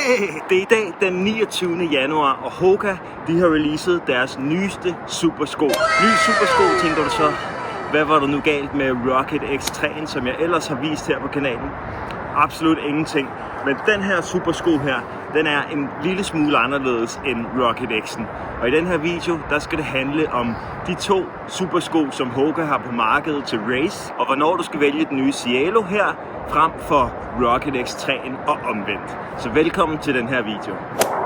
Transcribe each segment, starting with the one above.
Hey! Det er i dag den 29. januar, og Hoka de har releaset deres nyeste supersko. Ny supersko, tænker du så? Hvad var der nu galt med Rocket X3'en, som jeg ellers har vist her på kanalen? Absolut ingenting. Men den her supersko her, den er en lille smule anderledes end Rocket X'en. Og i den her video, der skal det handle om de to supersko, som Hoka har på markedet til race, og hvornår du skal vælge den nye Cielo her, frem for Rocket X3'en og omvendt. Så velkommen til den her video.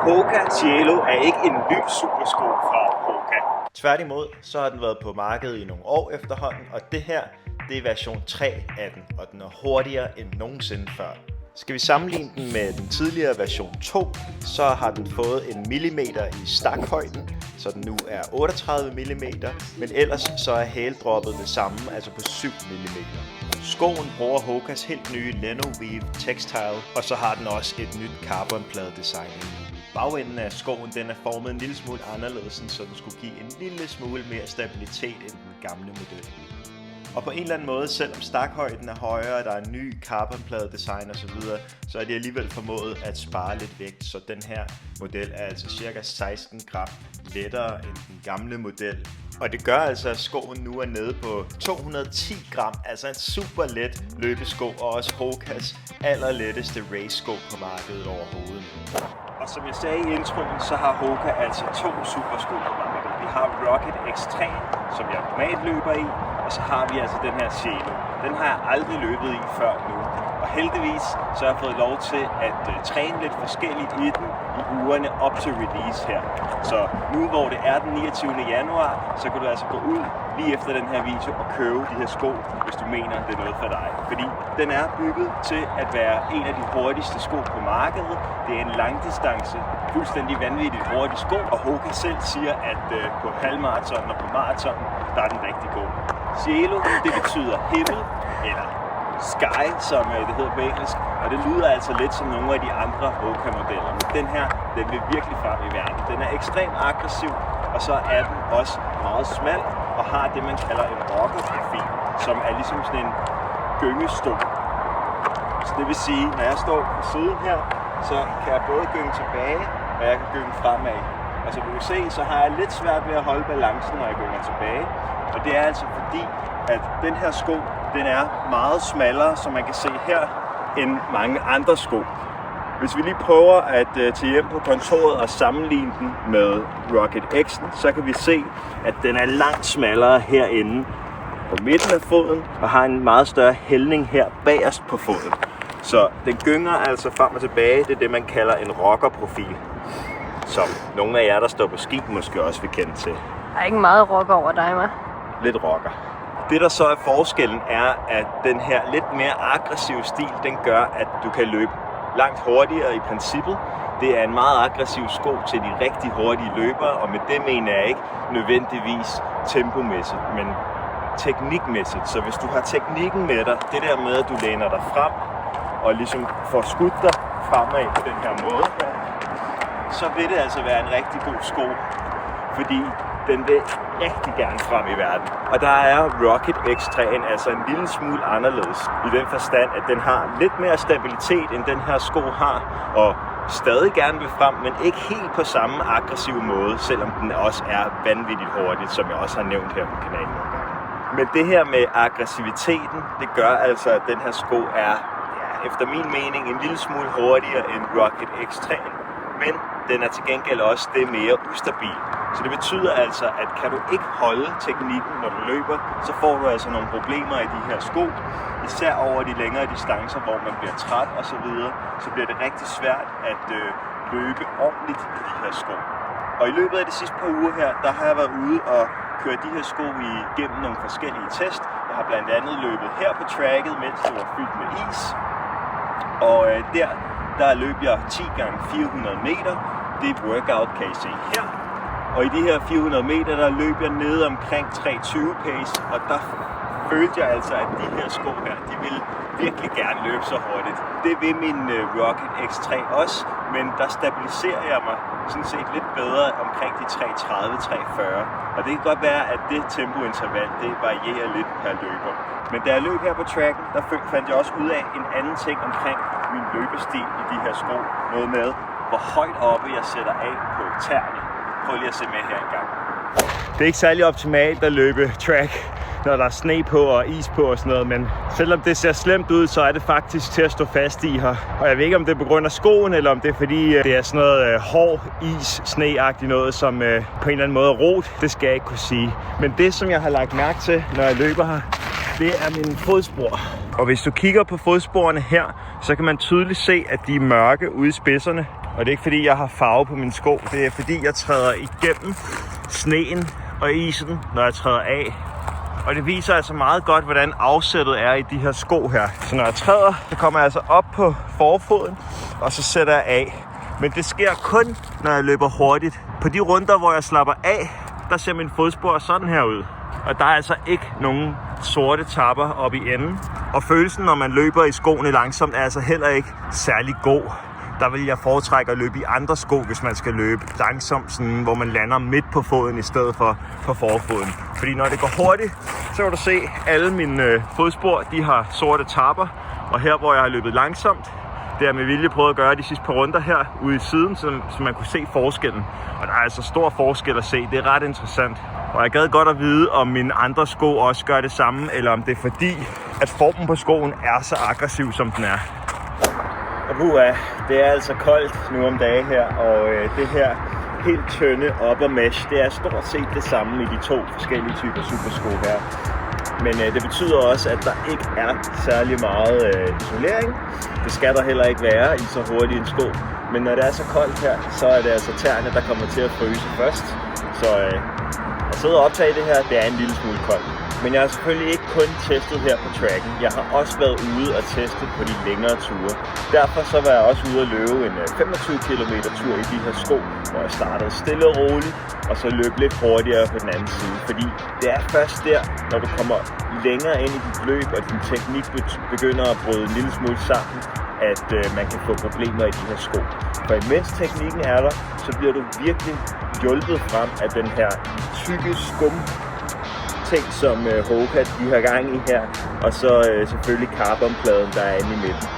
Hoka Cielo er ikke en ny supersko fra Hoka. Tværtimod, så har den været på markedet i nogle år efterhånden, og det her, det er version 3 af den, og den er hurtigere end nogensinde før. Skal vi sammenligne den med den tidligere version 2, så har den fået en millimeter i stakhøjden, så den nu er 38 mm, men ellers så er hældroppet det samme, altså på 7 mm. Skoen bruger Hokas helt nye Lenoweave Textile, og så har den også et nyt carbonplade-design. Bagenden af skoen den er formet en lille smule anderledes, så den skulle give en lille smule mere stabilitet end den gamle model. Og på en eller anden måde, selvom stakhøjden er højere, der er en ny carbonplade-design osv., så er de alligevel formået at spare lidt vægt, så den her model er altså cirka 16 gram lettere end den gamle model. Og det gør altså, at skoen nu er nede på 210 gram, altså en super let løbesko, og også Hokas allerletteste race-sko på markedet overhovedet. Og som jeg sagde i introen, så har Hoka altså to supersko på markedet. Vi har Rocket X3, som jeg normalt løber i, og så har vi altså den her Cielo. Den har jeg aldrig løbet i før nu. Og heldigvis så har jeg fået lov til at træne lidt forskelligt i den i ugerne op til release her. Så nu hvor det er den 29. januar, så kan du altså gå ud lige efter den her video og købe de her sko, hvis du mener, det er noget for dig. Fordi den er bygget til at være en af de hurtigste sko på markedet. Det er en langdistance, fuldstændig vanvittigt hurtig sko, og Hoka selv siger, at på halvmarathon og på marathon, der er den rigtig god. Cielo, det betyder himmel, eller sky, som det hedder på engelsk, og det lyder altså lidt som nogle af de andre Hoka-modeller. Men den her, den vil virkelig frem i verden. Den er ekstremt aggressiv, og så er den også meget smal, og har det, man kalder en rockerprofil, som er ligesom sådan en gyngestol. Så det vil sige, når jeg står på siden her, så kan jeg både gynge tilbage, og jeg kan gynge fremad. Og som du kan se, så har jeg lidt svært ved at holde balancen, når jeg gynger tilbage. Og det er altså fordi, at den her sko, den er meget smallere, som man kan se her, end mange andre sko. Hvis vi lige prøver at tage hjem på kontoret og sammenligne den med Rocket X'en, så kan vi se, at den er langt smallere herinde på midten af foden, og har en meget større hældning her bagerst på foden. Så den gynger altså frem og tilbage, det er det, man kalder en rockerprofil, som nogle af jer, der står på ski, måske også vil kende til. Der er ikke meget rocker over dig, hva'? Lidt rocker. Det der så er forskellen er, at den her lidt mere aggressive stil, den gør, at du kan løbe langt hurtigere i princippet. Det er en meget aggressiv sko til de rigtig hurtige løbere, og med det mener jeg ikke nødvendigvis tempomæssigt, men teknikmæssigt. Så hvis du har teknikken med dig, det der med, at du læner dig frem og ligesom får skudt dig fremad på den her måde, så vil det altså være en rigtig god sko, fordi den vil rigtig gerne frem i verden. Og der er Rocket X3'en altså en lille smule anderledes i den forstand, at den har lidt mere stabilitet, end den her sko har, og stadig gerne vil frem, men ikke helt på samme aggressive måde, selvom den også er vanvittigt hurtigt, som jeg også har nævnt her på kanalen nogle gange. Men det her med aggressiviteten, det gør altså, at den her sko er, efter min mening, en lille smule hurtigere end Rocket X3'en, men den er til gengæld også det mere ustabil. Så det betyder altså, at kan du ikke holde teknikken, når du løber, så får du altså nogle problemer i de her sko. Især over de længere distancer, hvor man bliver træt osv., så bliver det rigtig svært at løbe ordentligt i de her sko. Og i løbet af de sidste par uger her, der har jeg været ude og køre de her sko igennem nogle forskellige test. Jeg har blandt andet løbet her på tracket, mens det var fyldt med is. Og der løb jeg 10 gange 400 meter. Det er et workout, kan I se her. Og i de her 400 meter, der løb jeg nede omkring 3:20 pace, og der følte jeg altså, at de her sko her, de ville virkelig gerne løbe så hurtigt. Det vil min Rocket X3 også, men der stabiliserer jeg mig sådan set lidt bedre omkring de 3:30-3:40. Og det kan godt være, at det tempointerval, det varierer lidt per løber. Men da jeg løb her på tracken, der fandt jeg også ud af en anden ting omkring min løbestil i de her sko. Noget med, hvor højt oppe jeg sætter af på tæerne. Prøv lige at se med her engang. Det er ikke særlig optimalt at løbe track, når der er sne på og is på og sådan noget, men selvom det ser slemt ud, så er det faktisk til at stå fast i her. Og jeg ved ikke, om det er på grund af skoen, eller om det er fordi, det er sådan noget hård is, sneagtigt noget, som på en eller anden måde er rot. Det skal jeg ikke kunne sige. Men det, som jeg har lagt mærke til, når jeg løber her, det er mine fodspor. Og hvis du kigger på fodsporene her, så kan man tydeligt se, at de er mørke ude i spidserne. Og det er ikke fordi, jeg har farve på mine sko. Det er fordi, jeg træder igennem sneen og isen, når jeg træder af. Og det viser altså meget godt, hvordan afsættet er i de her sko her. Så når jeg træder, så kommer jeg altså op på forfoden, og så sætter jeg af. Men det sker kun, når jeg løber hurtigt. På de runder, hvor jeg slapper af, der ser mine fodspor sådan her ud. Og der er altså ikke nogen sorte tapper oppe i enden. Og følelsen, når man løber i skoene langsomt, er altså heller ikke særlig god. Der vil jeg foretrække at løbe i andre sko, hvis man skal løbe langsomt, sådan, hvor man lander midt på foden i stedet for på forfoden. Fordi når det går hurtigt, så kan du se, at alle mine fodspor, de har sorte tapper. Og her, hvor jeg har løbet langsomt, det har jeg med vilje prøvet at gøre de sidste par runder her ude i siden, så man kunne se forskellen. Og der er altså stor forskel at se. Det er ret interessant. Og jeg gad godt at vide, om mine andre sko også gør det samme, eller om det er fordi, at formen på skoen er så aggressiv, som den er. Og det er altså koldt nu om dagen her, og det her helt tynde upper mesh, det er stort set det samme i de to forskellige typer supersko her. Men det betyder også, at der ikke er særlig meget isolering. Det skal der heller ikke være i så hurtig en sko. Men når det er så koldt her, så er det altså tæerne, der kommer til at fryse først. Så at sidde og optage det her, det er en lille smule koldt. Men jeg har selvfølgelig ikke kun testet her på tracken. Jeg har også været ude og teste på de længere ture. Derfor så var jeg også ude at løbe en 25 km tur i de her sko, hvor jeg startede stille og roligt, og så løb lidt hurtigere på den anden side. Fordi det er først der, når du kommer længere ind i dit løb, og din teknik begynder at bryde en lille smule sammen, at man kan få problemer i de her sko. For imens teknikken er der, så bliver du virkelig hjulpet frem af den her tykke skum ting, som Hoka de har gang i her, og så selvfølgelig carbonpladen, der er inde i midten.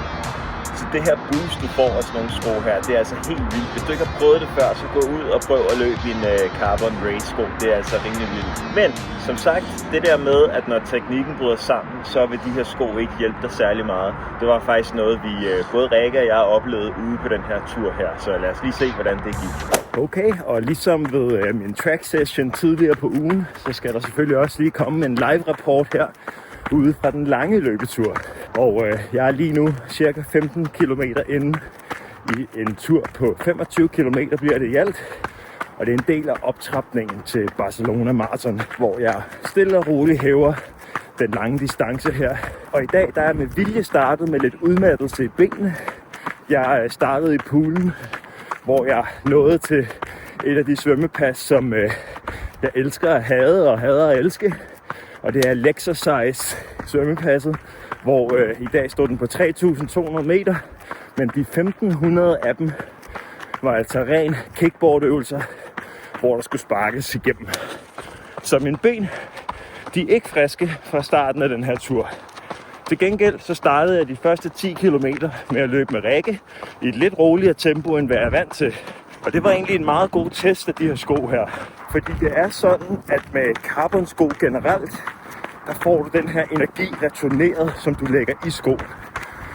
Så det her boost, du får af sådan nogle sko her, det er altså helt vildt. Hvis du ikke har prøvet det før, så gå ud og prøv at løbe din carbon race sko. Det er altså rimelig vildt. Men som sagt, det der med, at når teknikken bryder sammen, så vil de her sko ikke hjælpe dig særlig meget. Det var faktisk noget, vi både Rikke og jeg oplevede ude på den her tur her. Så lad os lige se, hvordan det gik. Okay, og ligesom ved min track session tidligere på ugen, så skal der selvfølgelig også lige komme en live rapport her ude fra den lange løbetur. Og jeg er lige nu cirka 15 km inde i en tur på 25 km bliver det i alt. Og det er en del af optrapningen til Barcelona Marathon, hvor jeg stille og roligt hæver den lange distance her. Og i dag der er jeg med vilje startet med lidt udmattelse i benene. Jeg startede i poolen, hvor jeg nåede til et af de svømmepas, som jeg elsker at hade og hader at elske. Og det er Lexercise svømmepasset, hvor i dag stod den på 3.200 meter. Men de 1.500 af dem var altså ren kickboardøvelser, hvor der skulle sparkes igennem. Så mine ben, de er ikke friske fra starten af den her tur. Til gengæld så startede jeg de første 10 km med at løbe med Rikke i et lidt roligere tempo, end hvad jeg er vant til. Og det var egentlig en meget god test af de her sko her. Fordi det er sådan, at med carbonsko generelt, der får du den her energi returneret, som du lægger i skoen.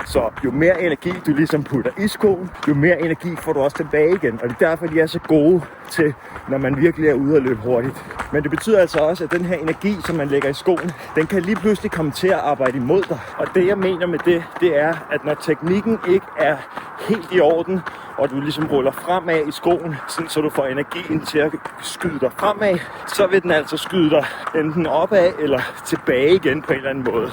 Så jo mere energi du ligesom putter i skoen, jo mere energi får du også tilbage igen. Og det er derfor, de er så gode til, når man virkelig er ude og løbe hurtigt. Men det betyder altså også, at den her energi, som man lægger i skoen, den kan lige pludselig komme til at arbejde imod dig. Og det jeg mener med det er, at når teknikken ikke er helt i orden, og du ligesom ruller fremad i skoen, sådan så du får energien til at skyde dig fremad, så vil den altså skyde dig enten opad eller tilbage igen på en eller anden måde.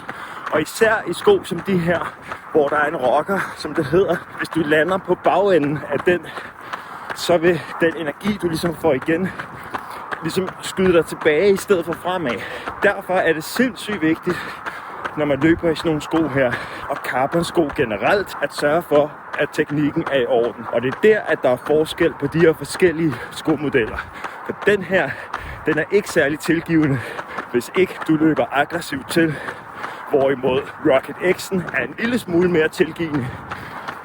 Og især i sko som de her, hvor der er en rocker, som det hedder, hvis du lander på bagenden af den, så vil den energi, du ligesom får igen, ligesom skyde dig tilbage i stedet for fremad. Derfor er det sindssygt vigtigt, når man løber i sådan nogle sko her, og carbon-sko generelt, at sørge for, at teknikken er i orden. Og det er der, at der er forskel på de her forskellige skomodeller. For den her, den er ikke særlig tilgivende, hvis ikke du løber aggressivt til. Hvorimod Rocket X'en er en lille smule mere tilgivende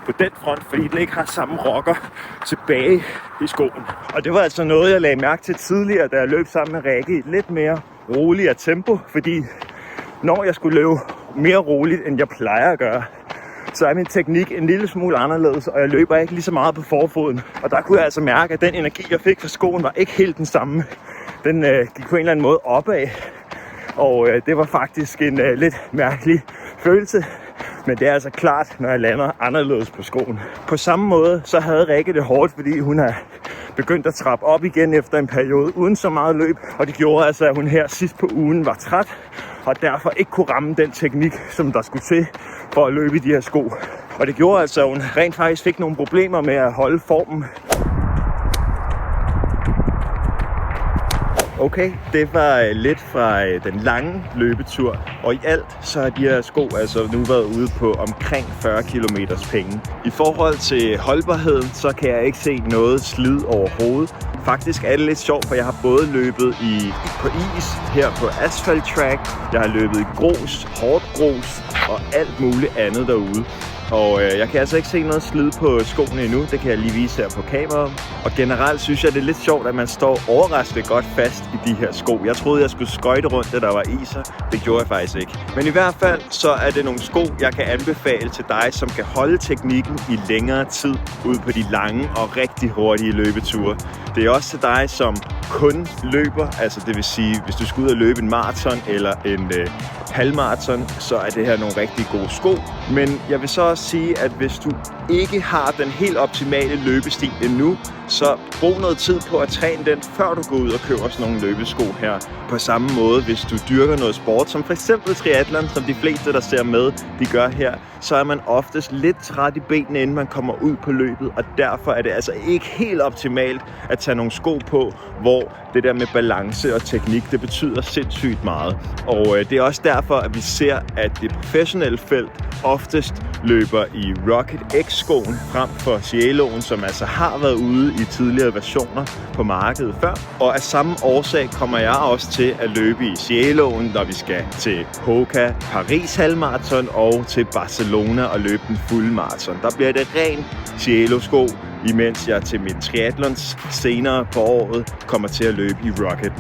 på den front, fordi den ikke har samme rocker tilbage i skoen. Og det var altså noget, jeg lagde mærke til tidligere, da jeg løb sammen med Rikke i et lidt mere roligere tempo, fordi når jeg skulle løbe mere roligt, end jeg plejer at gøre, så er min teknik en lille smule anderledes, og jeg løber ikke lige så meget på forfoden. Og der kunne jeg altså mærke, at den energi, jeg fik fra skoen, var ikke helt den samme. Den gik på en eller anden måde opad, og det var faktisk en lidt mærkelig følelse. Men det er altså klart, når jeg lander anderledes på skoen. På samme måde, så havde Rikke det hårdt, fordi hun er begyndt at trappe op igen efter en periode uden så meget løb. Og det gjorde altså, at hun her sidst på ugen var træt, og derfor ikke kunne ramme den teknik, som der skulle til for at løbe i de her sko. Og det gjorde altså, at hun rent faktisk fik nogle problemer med at holde formen. Okay, det var lidt fra den lange løbetur, og i alt så har de her sko altså nu været ude på omkring 40 km penge. I forhold til holdbarheden, så kan jeg ikke se noget slid overhovedet. Faktisk er det lidt sjovt, for jeg har både løbet på is, her på asphalt track, jeg har løbet i grus, hårdt grus og alt muligt andet derude. Og jeg kan altså ikke se noget slid på skoene endnu, det kan jeg lige vise her på kameraet. Og generelt synes jeg, det er lidt sjovt, at man står overraskende godt fast i de her sko. Jeg troede, jeg skulle skøjte rundt, da der var iser. Det gjorde jeg faktisk ikke. Men i hvert fald, så er det nogle sko, jeg kan anbefale til dig, som kan holde teknikken i længere tid ude på de lange og rigtig hurtige løbeture. Det er også til dig, som kun løber, altså det vil sige, hvis du skal ud og løbe en maraton eller en halvmaraton, så er det her nogle rigtig gode sko. Men jeg vil så også sige, at hvis du ikke har den helt optimale løbestil endnu, så brug noget tid på at træne den, før du går ud og køber sådan nogle løbesko her. På samme måde, hvis du dyrker noget sport, som f.eks. triathlon, som de fleste, der ser med, de gør her, så er man oftest lidt træt i benene, inden man kommer ud på løbet, og derfor er det altså ikke helt optimalt at tage nogle sko på, hvor det der med balance og teknik, det betyder sindssygt meget. Og det er også derfor, at vi ser, at det professionelle felt oftest løber i Rocket X-skoen frem for Cieloen, som altså har været ude i tidligere versioner på markedet før. Og af samme årsag kommer jeg også til at løbe i Cieloen, når vi skal til Hoka, Paris halvmarathon og til Barcelona og løbe den fulde maraton. Der bliver det ren Cielo-sko, imens jeg til min triathlons senere på året kommer til at løbe i Rocket.